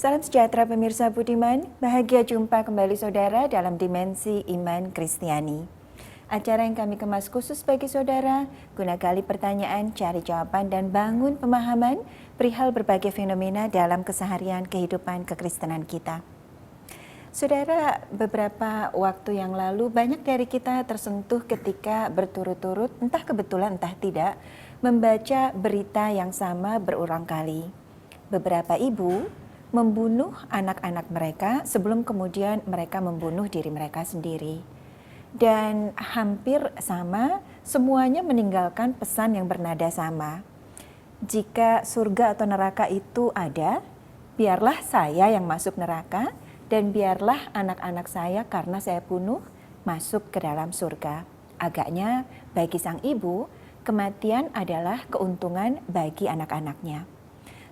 Salam sejahtera pemirsa budiman, bahagia jumpa kembali saudara dalam Dimensi Iman Kristiani. Acara yang kami kemas khusus bagi saudara, guna gali pertanyaan, cari jawaban dan bangun pemahaman perihal berbagai fenomena dalam keseharian kehidupan kekristenan kita. Saudara, beberapa waktu yang lalu banyak dari kita tersentuh ketika berturut-turut, entah kebetulan entah tidak, membaca berita yang sama berulang kali. Beberapa ibu membunuh anak-anak mereka sebelum kemudian mereka membunuh diri mereka sendiri. Dan hampir sama, semuanya meninggalkan pesan yang bernada sama. Jika surga atau neraka itu ada, biarlah saya yang masuk neraka dan biarlah anak-anak saya karena saya bunuh masuk ke dalam surga. Agaknya bagi sang ibu, kematian adalah keuntungan bagi anak-anaknya.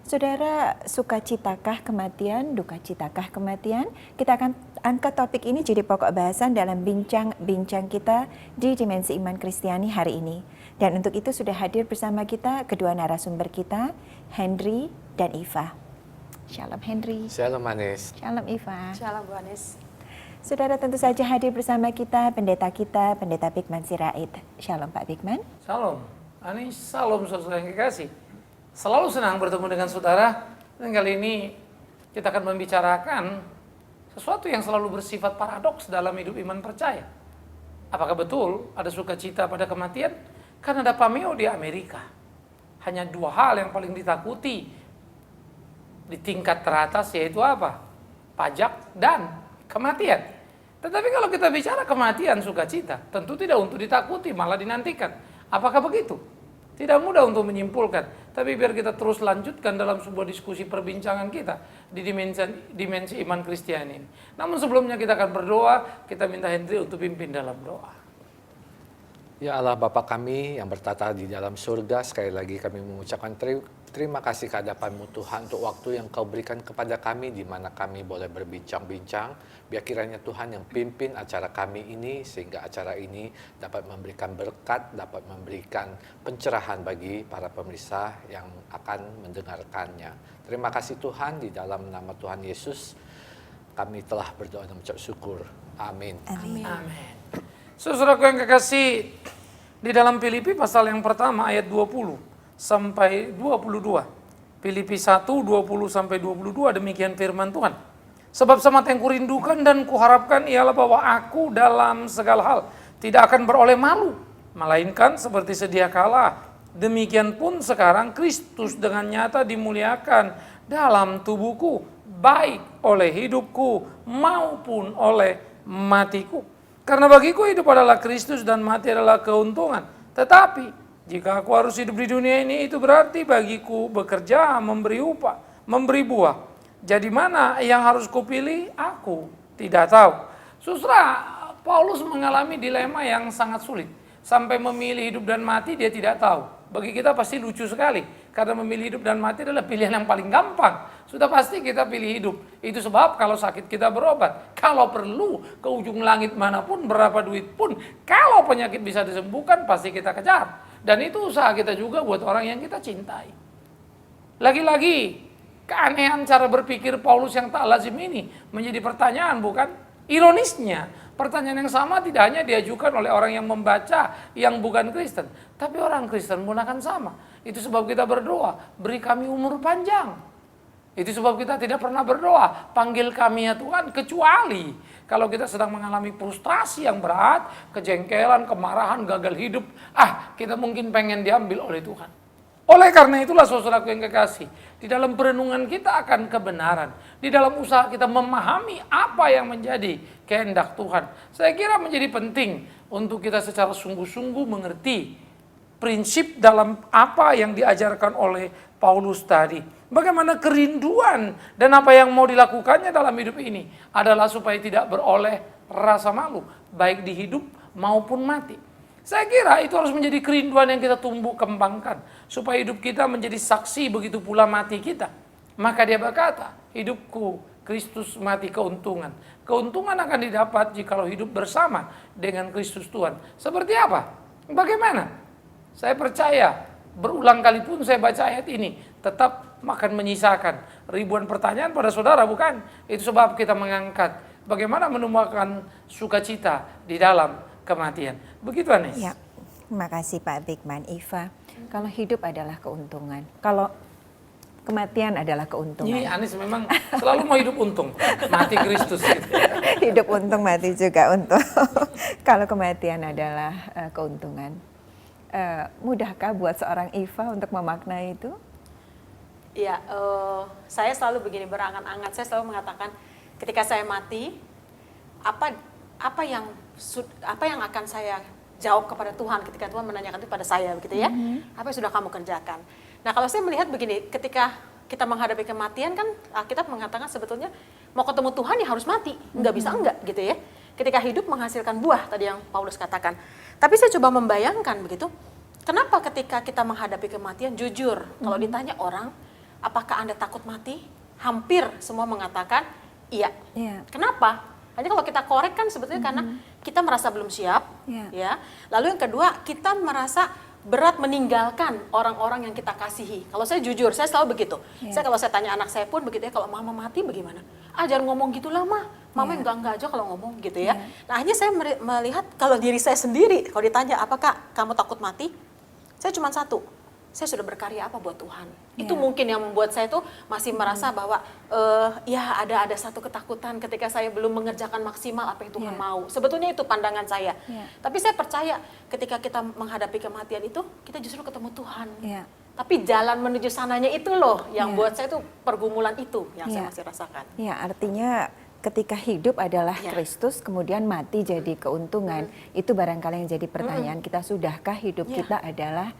Saudara, sukacitakah kematian, dukacitakah kematian? Kita akan angkat topik ini jadi pokok bahasan dalam bincang-bincang kita di Dimensi Iman Kristiani hari ini. Dan untuk itu sudah hadir bersama kita kedua narasumber kita, Henry dan Iva. Shalom Henry. Shalom Anis. Shalom Iva. Shalom Bu Anis. Saudara, tentu saja hadir bersama kita, Pendeta Bikman Sirait. Shalom Pak Bikman. Shalom Anis, salam saudara yang kekasih. Selalu senang bertemu dengan saudara, dan kali ini kita akan membicarakan sesuatu yang selalu bersifat paradoks dalam hidup iman percaya. Apakah betul ada sukacita pada kematian? Karena ada pameo di Amerika. Hanya dua hal yang paling ditakuti di tingkat teratas, yaitu apa? Pajak dan kematian. Tetapi kalau kita bicara kematian sukacita, tentu tidak untuk ditakuti, malah dinantikan. Apakah begitu? Tidak mudah untuk menyimpulkan, tapi biar kita terus lanjutkan dalam sebuah diskusi perbincangan kita di dimensi iman Kristiani ini. Namun sebelumnya kita akan berdoa, kita minta Henry untuk pimpin dalam doa. Ya Allah Bapa kami yang bertata di dalam surga, sekali lagi kami mengucapkan terima kasih kehadapan-Mu Tuhan untuk waktu yang Kau berikan kepada kami di mana kami boleh berbincang-bincang. Biar kiranya Tuhan yang pimpin acara kami ini sehingga acara ini dapat memberikan berkat, dapat memberikan pencerahan bagi para pemirsa yang akan mendengarkannya. Terima kasih Tuhan, di dalam nama Tuhan Yesus kami telah berdoa dan mengucap syukur. Amin. Amin. Amin. Saudaraku yang kekasih, di dalam Filipi pasal yang pertama ayat 20 sampai 22. Filipi 1, 20 sampai 22, demikian firman Tuhan. Sebab sama yang kurindukan dan kuharapkan ialah bahwa aku dalam segala hal tidak akan beroleh malu, melainkan seperti sedia kala, demikian pun sekarang Kristus dengan nyata dimuliakan dalam tubuhku, baik oleh hidupku maupun oleh matiku. Karena bagiku hidup adalah Kristus dan mati adalah keuntungan. Tetapi jika aku harus hidup di dunia ini, itu berarti bagiku bekerja, memberi upah, memberi buah. Jadi mana yang harus kupilih? Aku tidak tahu. Saudara, Paulus mengalami dilema yang sangat sulit. Sampai memilih hidup dan mati dia tidak tahu. Bagi kita pasti lucu sekali. Karena memilih hidup dan mati adalah pilihan yang paling gampang. Sudah pasti kita pilih hidup. Itu sebab kalau sakit kita berobat. Kalau perlu ke ujung langit manapun, berapa duit pun. Kalau penyakit bisa disembuhkan, pasti kita kejar. Dan itu usaha kita juga buat orang yang kita cintai. Lagi-lagi, keanehan cara berpikir Paulus yang tak lazim ini menjadi pertanyaan, bukan? Ironisnya, pertanyaan yang sama tidak hanya diajukan oleh orang yang membaca yang bukan Kristen, tapi orang Kristen pun akan sama. Itu sebab kita berdoa, beri kami umur panjang. Itu sebab kita tidak pernah berdoa, panggil kami ya Tuhan, kecuali kalau kita sedang mengalami frustrasi yang berat, kejengkelan, kemarahan, gagal hidup, kita mungkin pengen diambil oleh Tuhan. Oleh karena itulah saudaraku yang kekasih, di dalam perenungan kita akan kebenaran, di dalam usaha kita memahami apa yang menjadi kehendak Tuhan, saya kira menjadi penting untuk kita secara sungguh-sungguh mengerti prinsip dalam apa yang diajarkan oleh Paulus tadi. Bagaimana kerinduan dan apa yang mau dilakukannya dalam hidup ini adalah supaya tidak beroleh rasa malu, baik di hidup maupun mati. Saya kira itu harus menjadi kerinduan yang kita tumbuh kembangkan. Supaya hidup kita menjadi saksi, begitu pula mati kita. Maka dia berkata, hidupku Kristus, mati keuntungan. Keuntungan akan didapat jikalau hidup bersama dengan Kristus Tuhan. Seperti apa? Bagaimana? Saya percaya berulang kali pun saya baca ayat ini, tetap akan menyisakan ribuan pertanyaan pada saudara, bukan? Itu sebab kita mengangkat bagaimana menemukan sukacita di dalam kematian. Begitu, Anis. Ya, terima kasih Pak Bigman. Iva, kalau hidup adalah keuntungan, kalau kematian adalah keuntungan. Ini Anis memang selalu mau hidup untung, mati Kristus gitu. Hidup untung, mati juga untung. Kalau kematian adalah keuntungan, mudahkah buat seorang Iva untuk memaknai itu? Ya, saya selalu begini, berangan-angan. Saya selalu mengatakan, ketika saya mati, apa yang akan saya jawab kepada Tuhan ketika Tuhan menanyakan itu pada saya, begitu ya? Apa yang sudah kamu kerjakan? Nah, kalau saya melihat begini, ketika kita menghadapi kematian kan, Alkitab mengatakan sebetulnya mau ketemu Tuhan ya harus mati, nggak bisa enggak, gitu ya? Ketika hidup menghasilkan buah, tadi yang Paulus katakan. Tapi saya coba membayangkan begitu, kenapa ketika kita menghadapi kematian, jujur, kalau ditanya orang, apakah Anda takut mati? Hampir semua mengatakan iya. Iya. Kenapa? Hanya kalau kita korek kan sebetulnya karena kita merasa belum siap, ya. Lalu yang kedua, kita merasa berat meninggalkan orang-orang yang kita kasihi. Kalau saya jujur, saya selalu begitu. Saya kalau saya tanya anak saya pun begitu ya, kalau mama mati bagaimana? Jangan ngomong gitu lah, mama enggak aja kalau ngomong gitu ya. Nah, akhirnya saya melihat kalau diri saya sendiri, kalau ditanya apakah kamu takut mati? Saya cuma satu, saya sudah berkarya apa buat Tuhan. Itu mungkin yang membuat saya tuh masih merasa bahwa ya ada satu ketakutan ketika saya belum mengerjakan maksimal apa yang Tuhan mau. Sebetulnya itu pandangan saya. Tapi saya percaya ketika kita menghadapi kematian itu, kita justru ketemu Tuhan. Tapi jalan menuju sananya itu loh yang buat saya tuh pergumulan itu yang saya masih rasakan. Ya, artinya ketika hidup adalah Kristus, kemudian mati jadi keuntungan. Itu barangkali yang jadi pertanyaan kita, sudahkah hidup kita adalah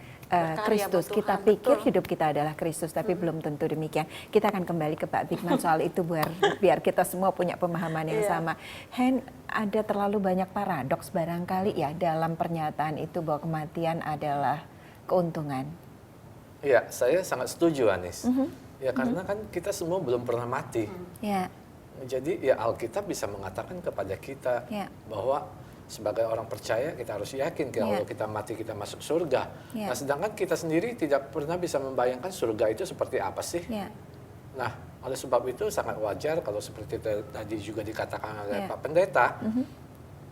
Kristus? Kita pikir hidup kita adalah Kristus, tapi belum tentu demikian. Kita akan kembali ke Pak Bigman soal itu biar kita semua punya pemahaman yang sama. Hen, ada terlalu banyak paradoks barangkali ya dalam pernyataan itu bahwa kematian adalah keuntungan. Ya, saya sangat setuju, Anis. Ya, karena kan kita semua belum pernah mati. Ya. Jadi ya Alkitab bisa mengatakan kepada kita bahwa sebagai orang percaya kita harus yakin kalau kita mati kita masuk surga. Nah, sedangkan kita sendiri tidak pernah bisa membayangkan surga itu seperti apa sih. Nah, oleh sebab itu sangat wajar kalau seperti tadi juga dikatakan oleh Pak Pendeta,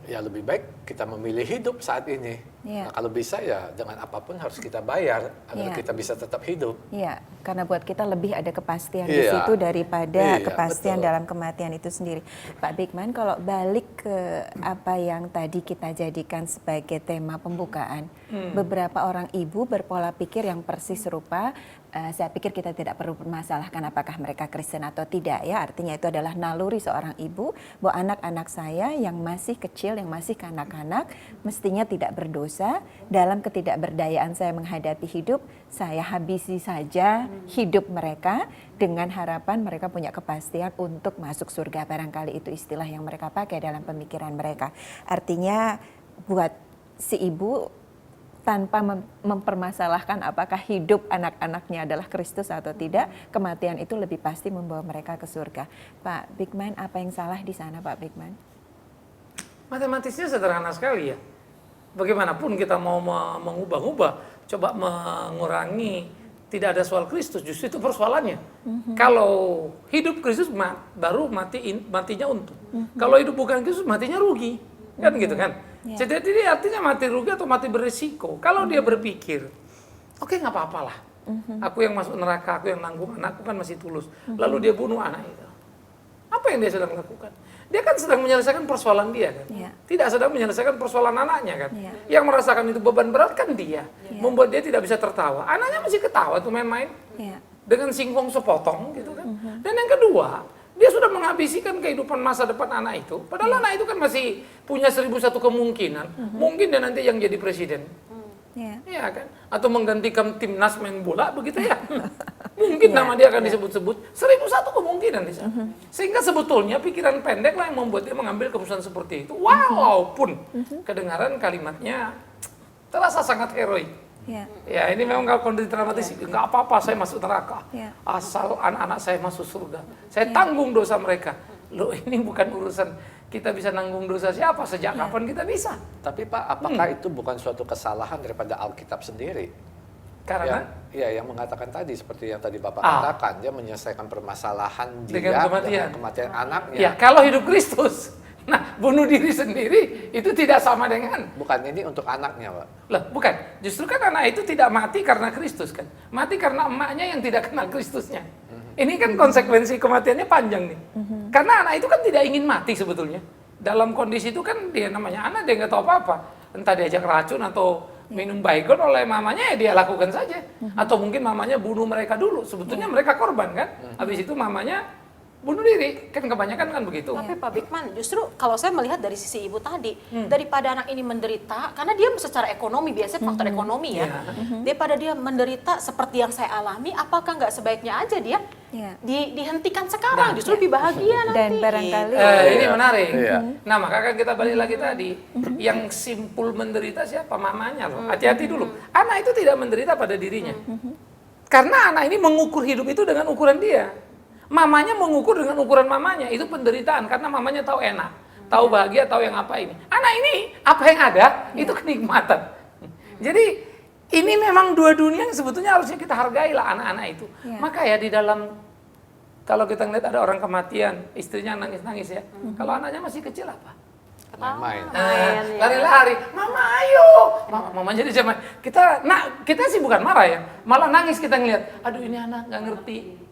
ya lebih baik kita memilih hidup saat ini. Nah, kalau bisa ya dengan apapun harus kita bayar agar kita bisa tetap hidup. Iya, karena buat kita lebih ada kepastian di situ daripada kepastian betul. dalam kematian itu sendiri. Pak Bigman, kalau balik ke apa yang tadi kita jadikan sebagai tema pembukaan, beberapa orang ibu berpola pikir yang persis serupa. Saya pikir kita tidak perlu permasalahkan apakah mereka Kristen atau tidak ya. Artinya itu adalah naluri seorang ibu bahwa anak-anak saya yang masih kecil, yang masih kanak-kanak mestinya tidak berdosa. Dalam ketidakberdayaan saya menghadapi hidup, saya habisi saja hidup mereka dengan harapan mereka punya kepastian untuk masuk surga. Barangkali itu istilah yang mereka pakai dalam pemikiran mereka. Artinya buat si ibu tanpa mempermasalahkan apakah hidup anak-anaknya adalah Kristus atau tidak, kematian itu lebih pasti membawa mereka ke surga. Pak Bigman, apa yang salah di sana, Pak Bigman? Matematisnya sederhana sekali ya. Bagaimanapun kita mau mengubah-ubah, coba mengurangi, tidak ada soal Kristus, justru itu persoalannya. Kalau hidup Kristus baru matinya untung. Kalau hidup bukan Kristus matinya rugi, kan gitu kan? Jadi artinya mati rugi atau mati berisiko. Kalau dia berpikir, oke, nggak apa-apalah. Aku yang masuk neraka, aku yang nanggung, anakku kan masih tulus. Lalu dia bunuh anak itu. Apa yang dia sedang lakukan? Dia kan sedang menyelesaikan persoalan dia kan. Tidak sedang menyelesaikan persoalan anaknya kan. Yang merasakan itu beban berat kan dia. Membuat dia tidak bisa tertawa. Anaknya masih ketawa tuh main-main. Dengan singkong sepotong gitu kan. Dan yang kedua, dia sudah menghabiskan kehidupan masa depan anak itu. Padahal anak itu kan masih punya 1001 kemungkinan. Mungkin dia nanti yang jadi presiden. Iya kan? Atau menggantikan timnas main bola begitu ya. Mungkin nama dia akan disebut-sebut. 1001 kemungkinan di sana. Sehingga sebetulnya pikiran pendek lah yang membuat dia mengambil keputusan seperti itu. Walaupun kedengaran kalimatnya terasa sangat heroik. Ya, ini memang kalau kondisi dramatis, nggak apa-apa saya masuk neraka. Asal anak-anak saya masuk surga. Saya tanggung dosa mereka. Loh, ini bukan urusan kita bisa nanggung dosa siapa, sejak kapan kita bisa. Tapi Pak, apakah itu bukan suatu kesalahan daripada Alkitab sendiri? Karena yang mengatakan tadi seperti yang tadi Bapak katakan, dia menyelesaikan permasalahan dia dengan kematian anaknya. Ya, kalau hidup Kristus, nah bunuh diri sendiri itu tidak sama dengan. Bukan, ini untuk anaknya, Pak. Loh, bukan. Justru kan anak itu tidak mati karena Kristus kan. Mati karena emaknya yang tidak kenal Kristusnya. Ini kan konsekuensi kematiannya panjang nih. Karena anak itu kan tidak ingin mati sebetulnya. Dalam kondisi itu kan dia namanya anak, dia nggak tahu apa-apa. Entah diajak racun atau minum baygon oleh mamanya, ya dia lakukan saja. Atau mungkin mamanya bunuh mereka dulu. Sebetulnya mereka korban kan. Habis itu mamanya bunuh diri, kan kebanyakan kan begitu. Tapi Pak Bigman, justru kalau saya melihat dari sisi ibu tadi, daripada anak ini menderita, karena dia secara ekonomi, biasanya faktor ekonomi ya, daripada dia menderita seperti yang saya alami, apakah nggak sebaiknya aja dia dihentikan sekarang, justru lebih bahagia nanti. Dan barangkali ini menarik. Nah, maka kan kita balik lagi tadi, yang simpul menderita siapa? Mamanya loh. Hati-hati dulu. Anak itu tidak menderita pada dirinya. Karena anak ini mengukur hidup itu dengan ukuran dia. Mamanya mengukur dengan ukuran mamanya, itu penderitaan karena mamanya tahu enak, tahu bahagia, tahu yang apa ini. Anak ini apa yang ada itu kenikmatan. Jadi ini memang dua dunia yang sebetulnya harusnya kita hargai lah anak-anak itu. Maka ya di dalam, kalau kita ngeliat ada orang kematian, istrinya nangis-nangis ya. Kalau anaknya masih kecil apa? Main-main. Lari-lari, mama ayo, mama jadi zaman kita sih bukan marah ya, malah nangis kita ngeliat, aduh ini anak nggak ngerti.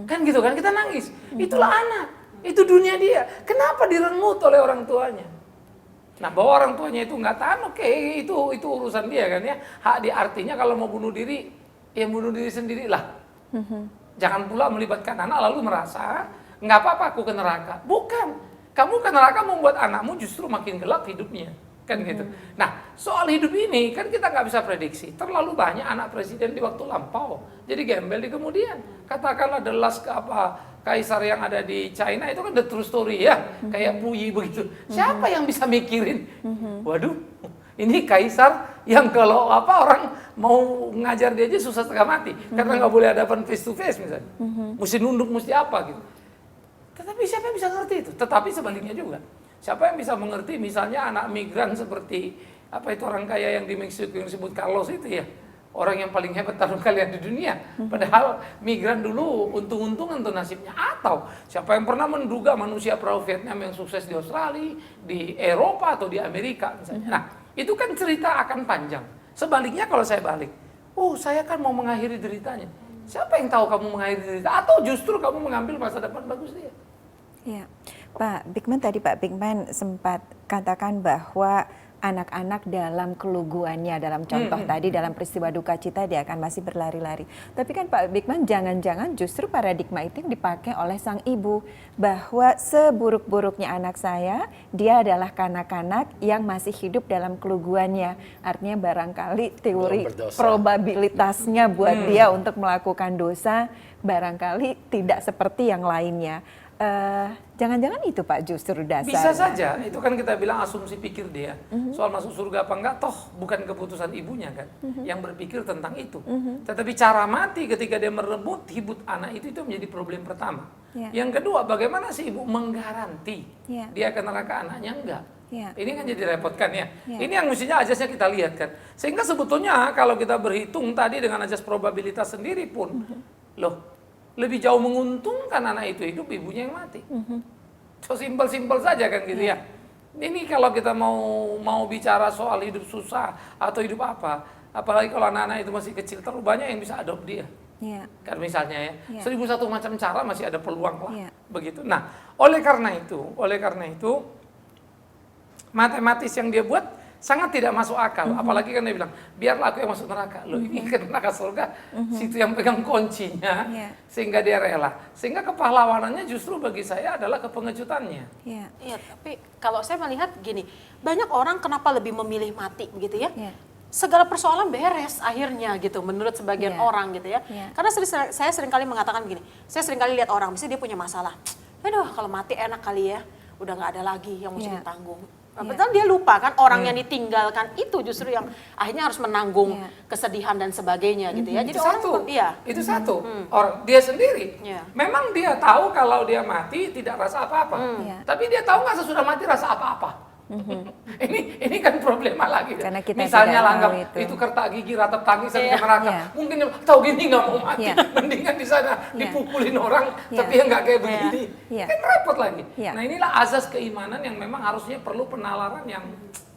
Kan gitu kan, kita nangis. Itulah anak, itu dunia dia. Kenapa direngut oleh orang tuanya? Nah, bahwa orang tuanya itu nggak tahan, oke, itu urusan dia kan ya. Hak dia, artinya kalau mau bunuh diri, ya bunuh diri sendirilah. Jangan pula melibatkan anak lalu merasa nggak apa-apa aku ke neraka. Bukan, kamu ke neraka membuat anakmu justru makin gelap hidupnya. Kan gitu. Nah, soal hidup ini kan kita nggak bisa prediksi. Terlalu banyak anak presiden di waktu lampau. Jadi gembel di kemudian. Katakanlah the last kaisar yang ada di China itu kan the true story ya. Kayak Puyi begitu. Siapa yang bisa mikirin? Waduh, ini kaisar yang kalau orang mau ngajar dia aja susah setengah mati. Karena nggak boleh hadapan face to face misalnya. Mesti nunduk, mesti apa gitu. Tetapi siapa yang bisa ngerti itu? Tetapi sebaliknya juga. Siapa yang bisa mengerti misalnya anak migran seperti apa itu orang kaya yang di Meksiko yang disebut Carlos itu ya. Orang yang paling hebat taruh kalian di dunia. Padahal migran dulu untung-untungan tuh nasibnya. Atau siapa yang pernah menduga manusia perahu Vietnam yang sukses di Australia, di Eropa atau di Amerika misalnya. Nah, itu kan cerita akan panjang. Sebaliknya kalau saya balik, saya kan mau mengakhiri deritanya. Siapa yang tahu kamu mengakhiri derita? Atau justru kamu mengambil masa depan bagus dia? Ya, Pak Bigman, tadi Pak Bigman sempat katakan bahwa anak-anak dalam keluguannya, dalam contoh tadi dalam peristiwa duka cita dia akan masih berlari-lari. Tapi kan Pak Bigman, jangan-jangan justru paradigma itu yang dipakai oleh sang ibu, bahwa seburuk-buruknya anak saya, dia adalah kanak-kanak yang masih hidup dalam keluguannya. Artinya barangkali teori probabilitasnya buat dia untuk melakukan dosa barangkali tidak seperti yang lainnya. Jangan-jangan itu Pak justru dasarnya. Bisa saja, itu kan kita bilang asumsi pikir dia. Soal masuk surga apa enggak, toh bukan keputusan ibunya kan yang berpikir tentang itu. Tetapi cara mati ketika dia merebut hibut anak itu menjadi problem pertama. Yang kedua, bagaimana si ibu menggaranti dia akan neraka anaknya enggak? Ini kan jadi repot kan ya. Ini yang mestinya ajasnya kita lihat kan. Sehingga sebetulnya kalau kita berhitung tadi dengan ajas probabilitas sendiri pun, lebih jauh menguntungkan anak itu hidup, ibunya yang mati. So simpel-simpel saja kan gitu ya. Ini kalau kita mau bicara soal hidup susah atau hidup apa, apalagi kalau anak-anak itu masih kecil, terlalu banyak yang bisa adopt dia. Kan misalnya ya, 1001 macam cara masih ada peluang lah. Begitu. Nah, oleh karena itu matematis yang dia buat sangat tidak masuk akal. Apalagi kan dia bilang, biarlah aku yang masuk neraka. Ini kan neraka surga, situ yang pegang kuncinya, sehingga dia rela. Sehingga kepahlawanannya justru bagi saya adalah kepengejutannya. Iya, tapi kalau saya melihat gini, banyak orang kenapa lebih memilih mati begitu ya? Segala persoalan beres akhirnya gitu, menurut sebagian orang gitu ya. Karena saya seringkali mengatakan begini, saya seringkali lihat orang, misalnya dia punya masalah. Aduh, kalau mati enak kali ya, udah nggak ada lagi yang mesti ditanggung. Betul, dia lupa kan orang yang ditinggalkan itu justru yang akhirnya harus menanggung kesedihan dan sebagainya gitu ya. Jadi itu orang itu satu. Orang dia sendiri. Memang dia tahu kalau dia mati tidak rasa apa-apa. Tapi dia tahu nggak sesudah mati rasa apa-apa. Ini kan problema lagi. Karena kita Misalnya tidak anggap tahu itu. kerta gigi ratap tangis sampai ke neraka. Iya. Mungkin dia tahu gini nggak mau mati, Iya. mendingan di sana Iya. dipukulin orang, Iya. tapi yang nggak kayak begini. Iya. Kan repot lagi. Iya. Nah inilah azas keimanan yang memang harusnya perlu penalaran yang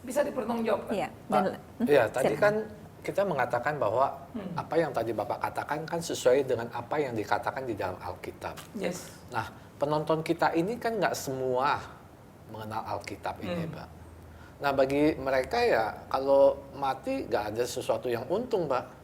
bisa dipertanggungjawabkan. Iya. Pak, ya tadi silakan. kan kita mengatakan bahwa apa yang tadi Bapak katakan kan sesuai dengan apa yang dikatakan di dalam Alkitab. Yes. Nah, penonton kita ini kan nggak semua mengenal Alkitab ini, Pak. Nah, bagi mereka ya kalau mati nggak ada sesuatu yang untung, Pak.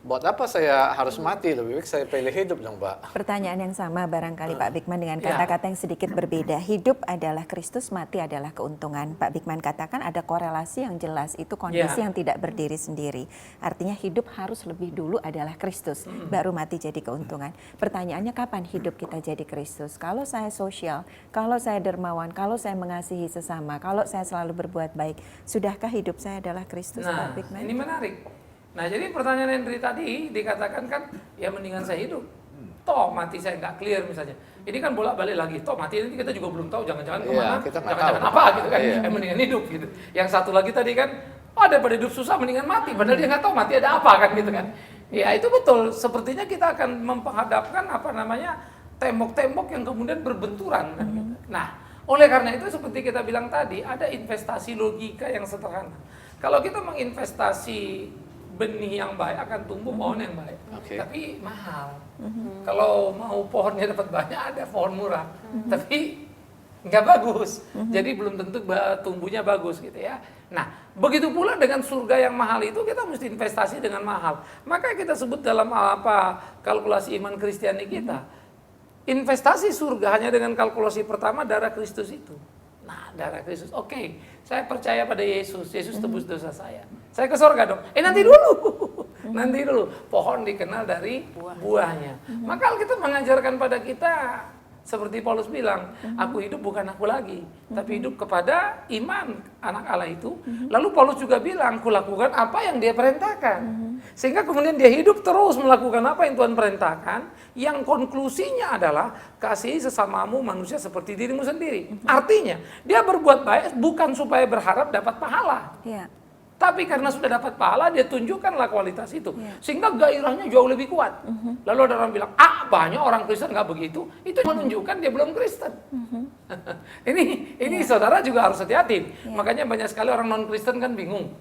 Buat apa saya harus mati? Lebih baik saya pilih hidup dong, Pak. Pertanyaan yang sama barangkali Pak Bigman dengan Ya. kata-kata yang sedikit berbeda. Hidup adalah Kristus, mati adalah keuntungan. Pak Bigman katakan ada korelasi yang jelas, itu kondisi Ya. yang tidak berdiri sendiri. Artinya hidup harus lebih dulu adalah Kristus, baru mati jadi keuntungan. Pertanyaannya kapan hidup kita jadi Kristus? Kalau saya sosial, kalau saya dermawan, kalau saya mengasihi sesama, kalau saya selalu berbuat baik, sudahkah hidup saya adalah Kristus, Nah, Pak Bigman? ini menarik. Nah, jadi pertanyaan Henry tadi dikatakan kan, ya mendingan saya hidup. Toh mati saya nggak clear misalnya. Ini kan bolak-balik lagi. Toh mati nanti kita juga belum tahu, jangan-jangan Iya, kemana, kita nggak jangan-jangan tahu. apa gitu kan. Iya. Mendingan hidup gitu. Yang satu lagi tadi kan, daripada hidup susah mendingan mati. Padahal dia nggak tahu mati ada apa kan gitu kan. Ya itu betul. Sepertinya kita akan mempenghadapkan tembok-tembok yang kemudian berbenturan kan gitu. Nah, oleh karena itu seperti kita bilang tadi, ada investasi logika yang sederhana. Kalau kita menginvestasi benih yang baik akan tumbuh pohon yang baik, Oke. tapi mahal. Kalau mau pohonnya dapat banyak ada pohon murah, tapi nggak bagus. Jadi belum tentu tumbuhnya bagus gitu ya. Nah, begitu pula dengan surga yang mahal itu kita mesti investasi dengan mahal. Maka kita sebut dalam kalkulasi iman Kristiani kita, investasi surga hanya dengan kalkulasi pertama darah Kristus itu. Nah, darah Kristus, oke, saya percaya pada Yesus, Yesus tebus dosa saya ke surga dong. Nanti dulu, pohon dikenal dari buahnya. Maka Alkitab mengajarkan pada kita, seperti Paulus bilang, aku hidup bukan aku lagi, tapi hidup kepada iman anak Allah itu. Lalu Paulus juga bilang, aku lakukan apa yang dia perintahkan. Sehingga kemudian dia hidup terus melakukan apa yang Tuhan perintahkan, yang konklusinya adalah kasihi sesamamu manusia seperti dirimu sendiri. Artinya, dia berbuat baik bukan supaya berharap dapat pahala. Ya. Tapi karena sudah dapat pahala, dia tunjukkanlah kualitas itu. Ya. Sehingga gairahnya jauh lebih kuat. Lalu ada orang bilang, banyak orang Kristen nggak begitu. Itu menunjukkan dia belum Kristen. Ini saudara juga harus hati-hati. Makanya banyak sekali orang non-Kristen kan bingung.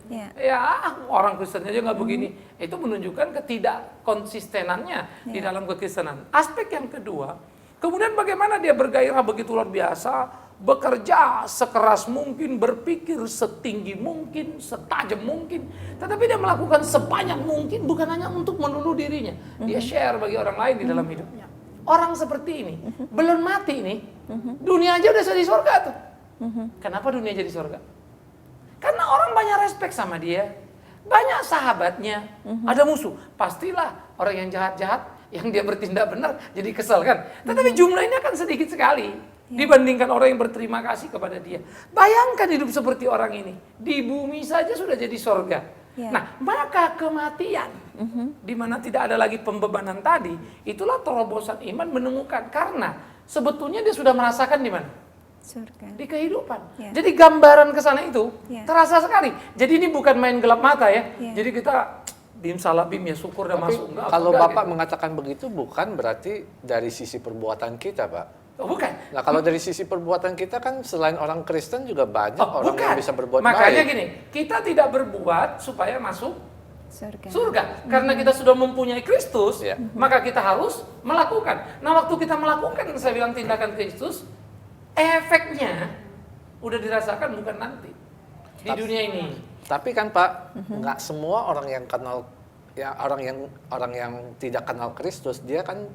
Orang Kristen aja nggak begini. Itu menunjukkan ketidakkonsistenannya di dalam kekristenan. Aspek yang kedua, kemudian bagaimana dia bergairah begitu luar biasa, bekerja sekeras mungkin, berpikir setinggi mungkin, setajam mungkin, tetapi dia melakukan sebanyak mungkin bukan hanya untuk melulu dirinya, dia share bagi orang lain di dalam hidupnya. Orang seperti ini belum mati nih, dunia aja udah jadi surga tuh. Kenapa dunia jadi surga? Karena orang banyak respect sama dia, banyak sahabatnya, ada musuh, pastilah orang yang jahat-jahat, yang dia bertindak benar jadi kesel kan. Tetapi jumlahnya kan sedikit sekali dibandingkan orang yang berterima kasih kepada dia. Bayangkan hidup seperti orang ini. Di bumi saja sudah jadi sorga. Nah, maka kematian, di mana tidak ada lagi pembebanan tadi, itulah terobosan iman menemukan. Karena sebetulnya dia sudah merasakan di mana? Surga. Di kehidupan. Jadi gambaran ke sana itu terasa sekali. Jadi ini bukan main gelap mata ya. Jadi kita bim salah bim ya syukur dan Tapi masuk. kalau Bapak mengatakan begitu bukan berarti dari sisi perbuatan kita, Pak. Bukan. Nah, kalau dari sisi perbuatan kita kan selain orang Kristen juga banyak orang bukan. yang bisa berbuat Makanya baik. gini, kita tidak berbuat supaya masuk Surga. surga. Karena kita sudah mempunyai Kristus, maka kita harus melakukan. Nah, waktu kita melakukan, saya bilang tindakan Kristus, efeknya udah dirasakan bukan nanti di dunia ini. Tapi kan Pak, nggak semua orang yang kenal, ya orang yang tidak kenal Kristus, dia kan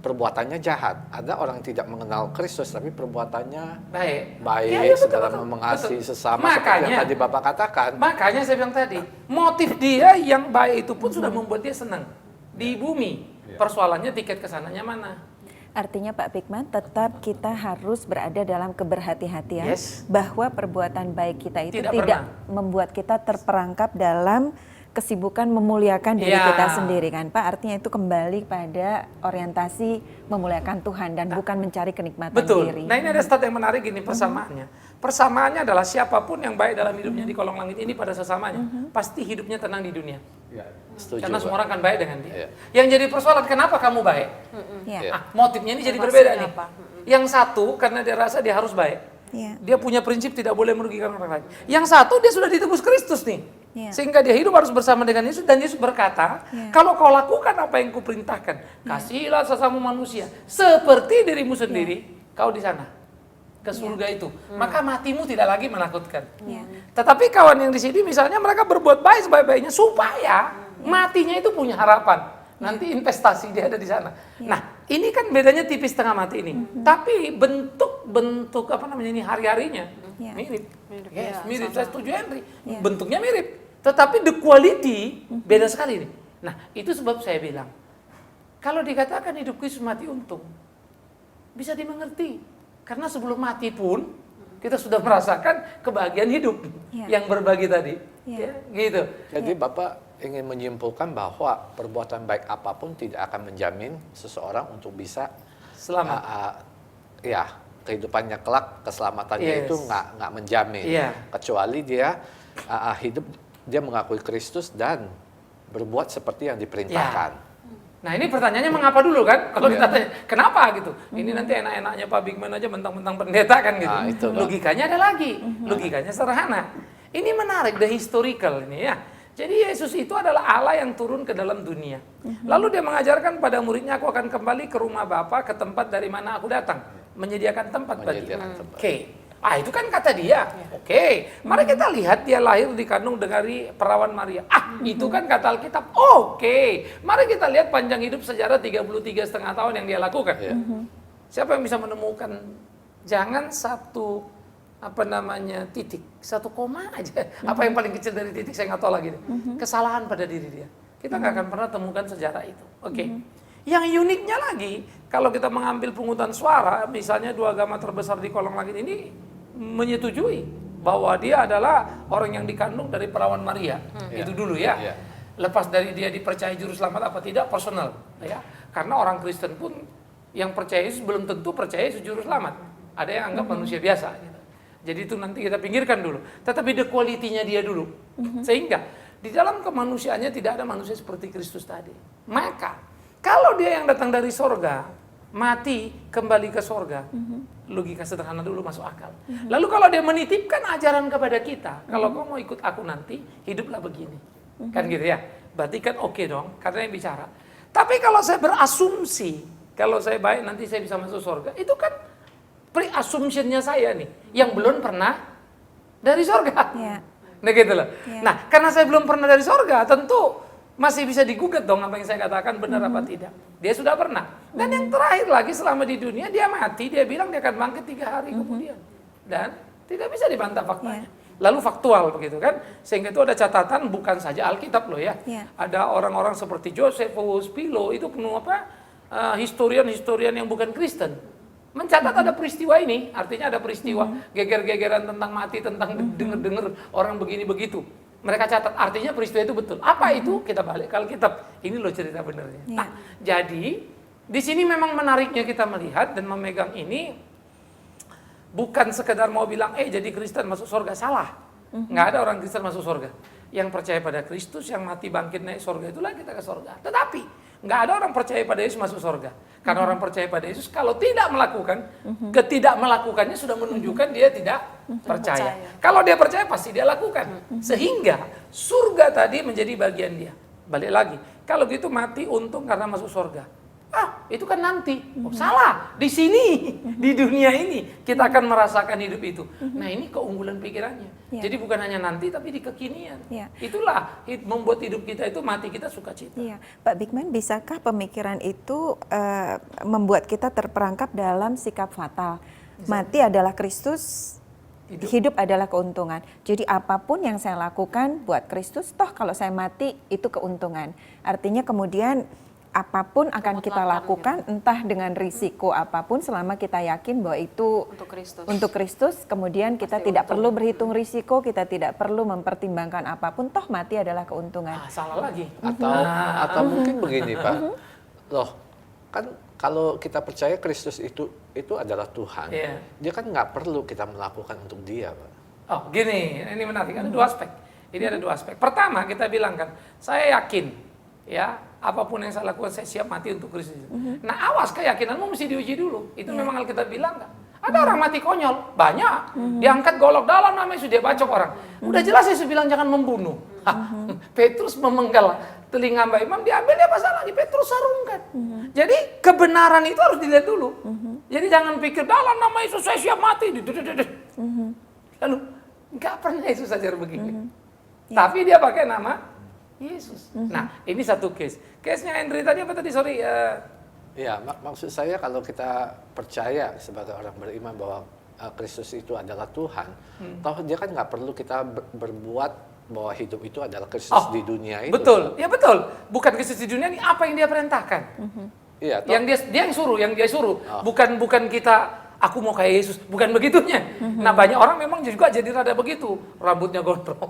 perbuatannya jahat. Ada orang yang tidak mengenal Kristus, tapi perbuatannya baik, betul, dalam mengasihi sesama, seperti Makanya, yang tadi Bapak katakan. Makanya saya bilang tadi, motif dia yang baik itu pun sudah membuat dia senang. Di bumi, persoalannya tiket kesananya mana? Artinya Pak Bigman, tetap kita harus berada dalam keberhati-hatian bahwa perbuatan baik kita itu tidak membuat kita terperangkap dalam kesibukan memuliakan diri Ya. kita sendiri kan Pak, artinya itu kembali pada orientasi memuliakan Tuhan dan bukan mencari kenikmatan Betul. diri. Nah ini ada stat yang menarik ini persamaannya. Persamaannya adalah siapapun yang baik dalam hidupnya di kolong langit ini pada sesamanya, pasti hidupnya tenang di dunia. Ya, setuju. Karena Pak. semua orang akan baik dengan dia. Iya. Yang jadi persoalan kenapa kamu baik? Ya. Iya. Motifnya ini jadi Motivasinya berbeda nih. apa? Yang satu karena dia rasa dia harus baik. Ya. Dia punya prinsip tidak boleh merugikan orang lain. Yang satu dia sudah ditebus Kristus nih. Ya. Sehingga dia hidup harus bersama dengan Yesus dan Yesus berkata, Ya. kalau kau lakukan apa yang kuperintahkan, kasihilah sesama manusia seperti dirimu sendiri, kau di sana ke surga itu. Maka matimu tidak lagi menakutkan. Ya. Tetapi kawan yang di sini misalnya mereka berbuat baik sebaik-baiknya supaya matinya itu punya harapan. Nanti investasi dia ada di sana. Nah, ini kan bedanya tipis setengah mati ini. Tapi bentuk apa namanya ini hari-harinya Ya. mirip. Yes, Ya, mirip. Saya setuju Henry. Ya. Bentuknya mirip. Tetapi the quality beda sekali nih. Nah, itu sebab saya bilang kalau dikatakan hidup Kristus mati untung bisa dimengerti. Karena sebelum mati pun kita sudah merasakan kebahagiaan hidup Ya. yang berbagi tadi. Ya. Ya, gitu. Jadi Bapak ingin menyimpulkan bahwa perbuatan baik apapun tidak akan menjamin seseorang untuk bisa Selamat. ya kehidupannya kelak, keselamatannya Yes. itu nggak menjamin. Iya. Kecuali dia hidup, dia mengakui Kristus dan berbuat seperti yang diperintahkan. Nah ini pertanyaannya mengapa dulu kan? Kalau Iya. kita tanya kenapa gitu? Ini nanti enak-enaknya Pak Bigman aja mentang-mentang pendeta kan gitu. Ah, itu, Pak. Logikanya ada lagi. Logikanya sederhana. Ini menarik, the historical ini ya. Jadi Yesus itu adalah Allah yang turun ke dalam dunia. Lalu dia mengajarkan pada muridnya, aku akan kembali ke rumah Bapa, ke tempat dari mana aku datang. Menyediakan tempat bagi. Menyediakan tempat. Oke. Itu kan kata dia. Oke. Mari kita lihat dia lahir dikandung dari perawan Maria. Itu kan kata Alkitab. Oke. Mari kita lihat panjang hidup sejarah 33,5 tahun yang dia lakukan. Iya. Siapa yang bisa menemukan jangan satu titik, satu koma aja. Apa yang paling kecil dari titik saya nggak tahu lagi. Kesalahan pada diri dia. Kita nggak akan pernah temukan sejarah itu. Oke. Yang uniknya lagi, kalau kita mengambil pungutan suara, misalnya dua agama terbesar di kolong langit ini menyetujui bahwa dia adalah orang yang dikandung dari perawan Maria. Itu dulu ya. Iya. Lepas dari dia dipercaya juru selamat apa tidak, personal. Ya. Karena orang Kristen pun yang percaya Yesus belum tentu percaya Yesus juru selamat. Ada yang anggap manusia biasa. Gitu. Jadi itu nanti kita pinggirkan dulu. Tetapi the quality-nya dia dulu. Sehingga di dalam kemanusiaannya tidak ada manusia seperti Kristus tadi. Maka kalau dia yang datang dari sorga, mati kembali ke sorga, logika sederhana dulu masuk akal. Lalu kalau dia menitipkan ajaran kepada kita, kalau kau mau ikut aku nanti, hiduplah begini. Kan gitu ya. Berarti kan oke dong, karena yang bicara. Tapi kalau saya berasumsi, kalau saya baik nanti saya bisa masuk sorga, itu kan pre-assumption-nya saya nih, yang belum pernah dari sorga. Ya. Nah gitu loh. Ya. Nah karena saya belum pernah dari sorga, tentu masih bisa digugat dong apa yang saya katakan benar apa tidak. Dia sudah pernah. Dan yang terakhir lagi selama di dunia dia mati, dia bilang dia akan bangkit 3 hari kemudian. Dan tidak bisa dibantah faktanya. Lalu faktual begitu kan. Sehingga itu ada catatan bukan saja Alkitab loh ya. Ya. Ada orang-orang seperti Josephus, Philo, itu penuh historian-historian yang bukan Kristen. Mencatat ada peristiwa ini, artinya ada peristiwa geger-gegeran tentang mati, tentang denger-denger orang begini begitu. Mereka catat, artinya peristiwa itu betul. Apa itu? Kita balik ke Alkitab. Ini loh cerita benernya. Ya. Nah, jadi di sini memang menariknya kita melihat dan memegang ini bukan sekedar mau bilang, jadi Kristen masuk surga. Salah. Nggak ada orang Kristen masuk surga. Yang percaya pada Kristus, yang mati bangkit naik surga, itulah kita ke surga. Tetapi nggak ada orang percaya pada Yesus masuk surga. Karena orang percaya pada Yesus kalau tidak melakukan, ketidakmelakukannya sudah menunjukkan dia tidak percaya. Kalau dia percaya pasti dia lakukan. Sehingga surga tadi menjadi bagian dia. Balik lagi, kalau gitu mati untung karena masuk surga. Itu kan nanti. Salah, di sini, di dunia ini kita akan merasakan hidup itu. Nah ini keunggulan pikirannya. Ya. Jadi bukan hanya nanti tapi di kekinian. Ya. Itulah membuat hidup kita itu mati kita sukacita. Iya, Pak Bigman, bisakah pemikiran itu membuat kita terperangkap dalam sikap fatal? Mati adalah Kristus, hidup adalah keuntungan. Jadi apapun yang saya lakukan buat Kristus, toh kalau saya mati itu keuntungan. Artinya kemudian apapun akan Kemutlak kita lakukan, entah dengan risiko apapun, selama kita yakin bahwa itu untuk Kristus, kemudian kita Pasti tidak untung. perlu berhitung risiko, kita tidak perlu mempertimbangkan apapun, toh mati adalah keuntungan. Salah lagi. Atau mungkin begini Pak, loh kan kalau kita percaya Kristus itu adalah Tuhan, Iya. dia kan nggak perlu kita melakukan untuk dia Pak. Oh gini, ini menarik, ada dua aspek. Ini ada dua aspek. Pertama kita bilang kan, saya yakin ya apapun yang saya lakukan saya siap mati untuk Kristus. Nah awas, keyakinanmu mesti diuji dulu. Itu memang Alkitab bilang kan. Ada orang mati konyol, banyak. Diangkat golok dalam namanya sudah bacok orang. Udah jelas saya bilang jangan membunuh. Petrus memenggal telinga Mbak Imam, diambil dia pasal lagi, Petrus sarungkan. Jadi kebenaran itu harus dilihat dulu. Jadi jangan pikir dalam nama Yesus saya siap mati. Lalu nggak pernah Yesus ajar begini. Tapi dia pakai nama Yesus. Nah ini satu case. Case-nya Henry tadi apa tadi? Sorry. Ya, maksud saya kalau kita percaya sebagai orang beriman bahwa Kristus itu adalah Tuhan, toh dia kan nggak perlu kita berbuat bahwa hidup itu adalah Kristus di dunia itu. Betul, ya betul. Bukan Kristus di dunia ini apa yang dia perintahkan. Iya, toh, Yang dia yang suruh. Bukan kita aku mau kayak Yesus, bukan begitunya. Nah banyak orang memang juga jadi rada begitu, rambutnya gondrong,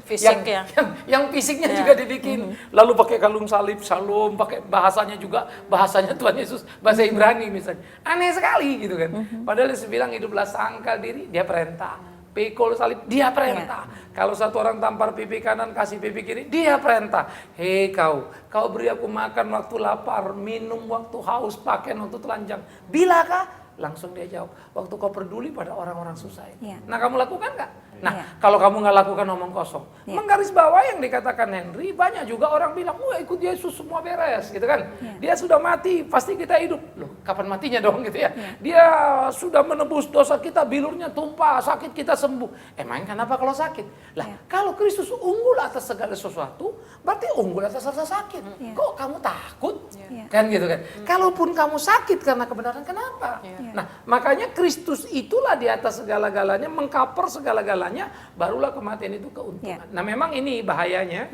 Fisik ya. yang fisiknya juga dibikin, lalu pakai kalung salib, shalom, pakai bahasanya juga bahasanya Tuhan Yesus, bahasa Ibrani misalnya, aneh sekali gitu kan. Padahal dia bilang hiduplah sangkal diri, dia perintah. Pikul salib, dia perintah. Kalau satu orang tampar pipi kanan, kasih pipi kiri, dia perintah. Hei kau beri aku makan waktu lapar, minum waktu haus, pakaian waktu telanjang. Bilakah? Langsung dia jawab, waktu kau peduli pada orang-orang susah ini. Nah kamu lakukan nggak? Nah kalau kamu nggak lakukan omong kosong. Menggaris bawah yang dikatakan Henry, banyak juga orang bilang, wah ikut Yesus semua beres gitu kan. Dia sudah mati, pasti kita hidup. Loh kapan matinya dong gitu ya. Dia sudah menebus dosa kita, bilurnya tumpah, sakit kita sembuh. Emang kenapa kalau sakit? Lah kalau Kristus unggul atas segala sesuatu, berarti unggul atas rasa sakit. Kok kamu takut? Kan gitu kan. Kalaupun kamu sakit karena kebenaran, kenapa? Nah, makanya Kristus itulah di atas segala-galanya, mengcover segala-galanya, barulah kematian itu keuntungan. Nah, memang ini bahayanya.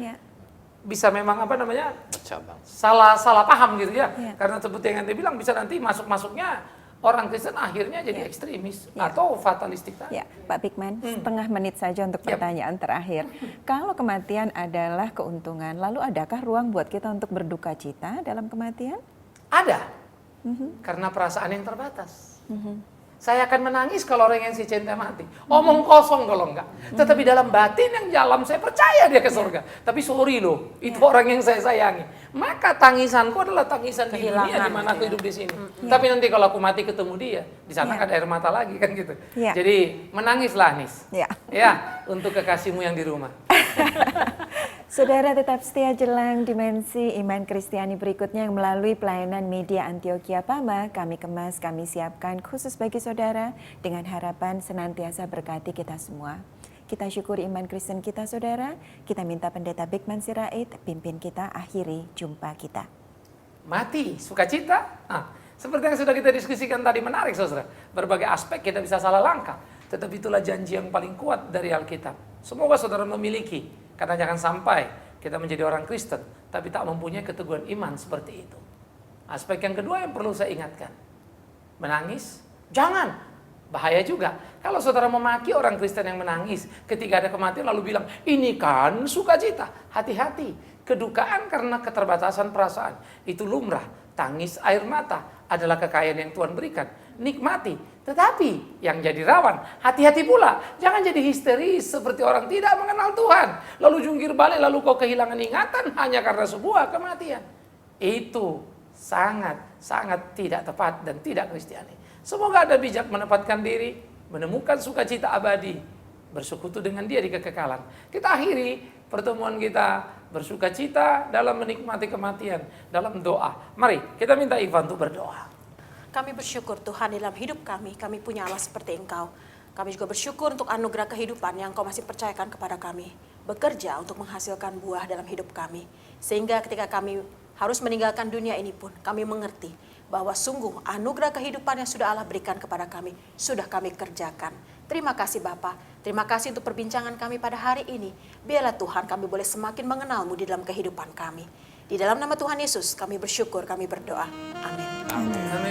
Bisa memang apa namanya? bercabang. Salah paham gitu ya. Karena seperti yang Anda bilang bisa nanti masuknya orang Kristen akhirnya jadi ekstremis atau fatalistik tadi. Ya, Pak Bigman, setengah menit saja untuk pertanyaan terakhir. Kalau kematian adalah keuntungan, lalu adakah ruang buat kita untuk berduka cita dalam kematian? Ada. Karena perasaan yang terbatas. Saya akan menangis kalau orang yang saya cinta mati. Omong kosong kalau enggak. Tetapi dalam batin yang dalam saya percaya dia ke surga. Tapi sorry loh, itu orang yang saya sayangi. Maka tangisanku adalah tangisan di dunia di mana aku hidup di sini. Tapi nanti kalau aku mati ketemu dia, di sana kan ada air mata lagi kan gitu. Jadi menangislah Nis. Ya, untuk kekasihmu yang di rumah. Saudara tetap setia jelang dimensi iman Kristiani berikutnya yang melalui pelayanan media Antioquia Pama kami kemas, kami siapkan khusus bagi saudara dengan harapan senantiasa berkati kita semua. Kita syukuri iman Kristen kita saudara, kita minta Pendeta Bigman Sirait pimpin kita akhiri jumpa kita. Mati, sukacita. Seperti yang sudah kita diskusikan tadi, menarik saudara. Berbagai aspek kita bisa salah langkah. Tetapi itulah janji yang paling kuat dari Alkitab. Semoga saudara memiliki. Karena jangan sampai kita menjadi orang Kristen, tapi tak mempunyai keteguhan iman seperti itu. Aspek yang kedua yang perlu saya ingatkan. Menangis, jangan. Bahaya juga. Kalau saudara memaki orang Kristen yang menangis ketika ada kematian lalu bilang, ini kan sukacita. Hati-hati. Kedukaan karena keterbatasan perasaan. Itu lumrah. Tangis air mata adalah kekayaan yang Tuhan berikan. Nikmati. Tetapi yang jadi rawan, hati-hati pula. Jangan jadi histeris seperti orang tidak mengenal Tuhan. Lalu jungkir balik, lalu kau kehilangan ingatan hanya karena sebuah kematian. Itu sangat tidak tepat dan tidak Kristiani. Semoga Anda bijak menempatkan diri, menemukan sukacita abadi, bersekutu dengan Dia di kekekalan. Kita akhiri pertemuan kita bersukacita dalam menikmati kematian, dalam doa. Mari kita minta Ivan untuk berdoa. Kami bersyukur Tuhan dalam hidup kami punya Allah seperti Engkau. Kami juga bersyukur untuk anugerah kehidupan yang Engkau masih percayakan kepada kami. Bekerja untuk menghasilkan buah dalam hidup kami. Sehingga ketika kami harus meninggalkan dunia ini pun, kami mengerti bahwa sungguh anugerah kehidupan yang sudah Allah berikan kepada kami, sudah kami kerjakan. Terima kasih Bapa, terima kasih untuk perbincangan kami pada hari ini. Biarlah Tuhan kami boleh semakin mengenal-Mu di dalam kehidupan kami. Di dalam nama Tuhan Yesus kami bersyukur, kami berdoa. Amin. Amin. Amin.